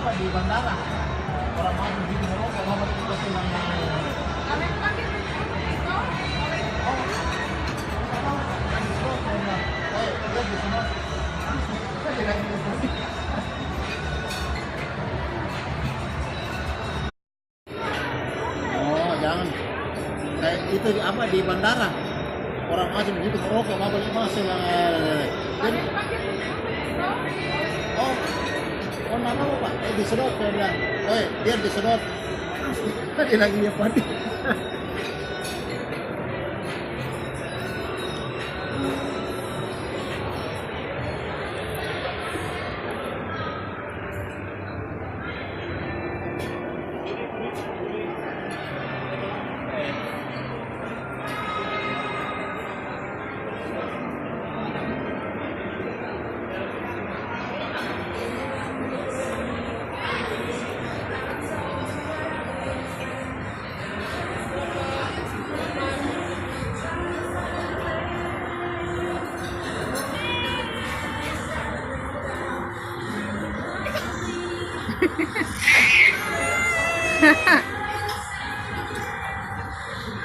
apa di bandara orang maju di Merauke lama kita pulang oh jangan kayak itu apa di bandara orang masih begitu Merauke apa balik masih jadi oh oh nama apa pak disedot saya bilang dia disedot tadi lagi ya pak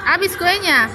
Habis kuenya.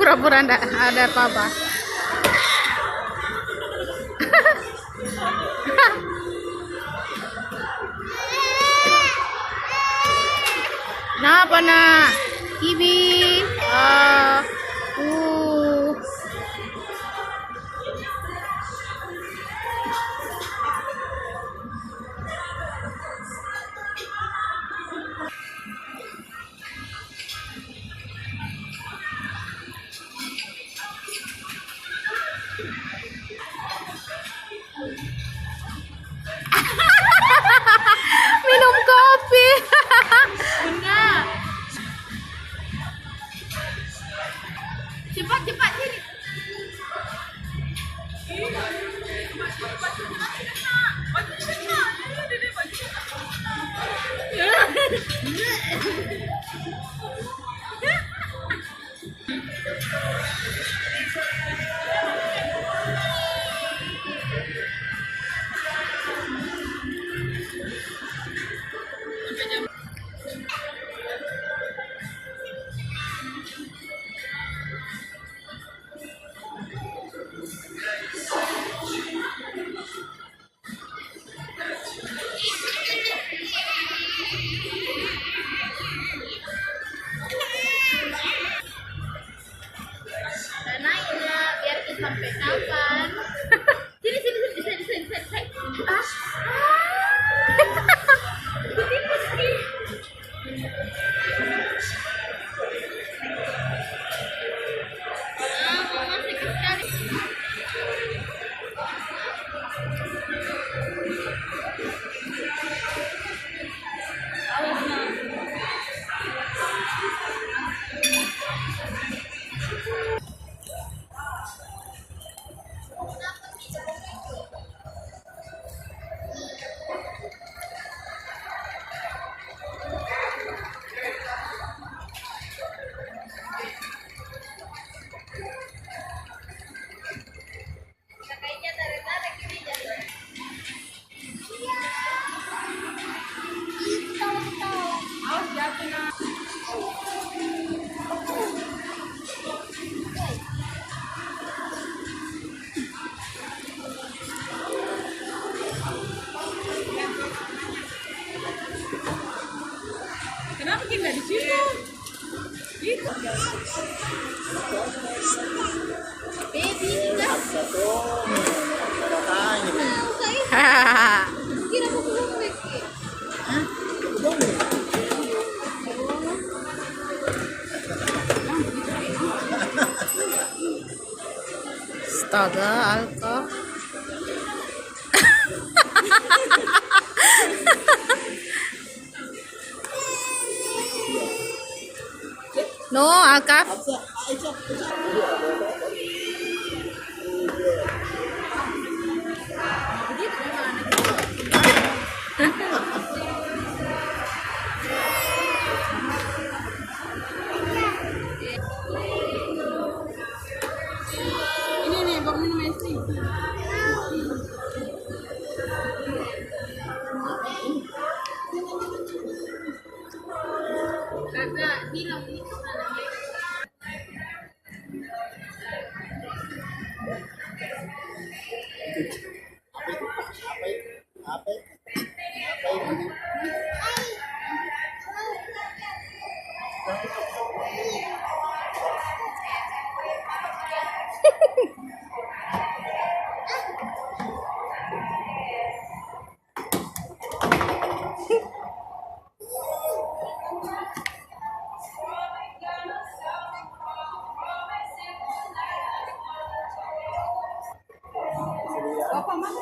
Pura-pura enggak ada apa-apa. Nah, apa nak? Kibi. Uh. Minum kopi. Bunda. Cepat sini. Naik ya, biar kita sampai kapan? Sini. Astaga, Alka. No, Alka. Ini nih, bawa minum es krim. Kakak, bilang itu anaknya. Apa ini? Bapak mana?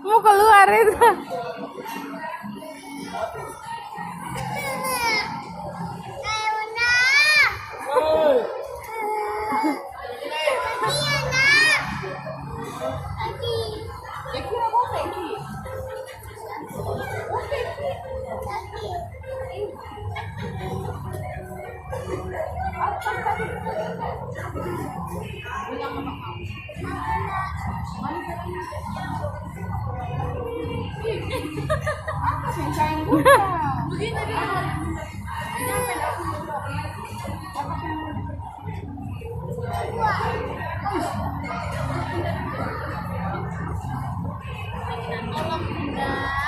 Mau keluar itu. Begini dia. Tolong, Bunda.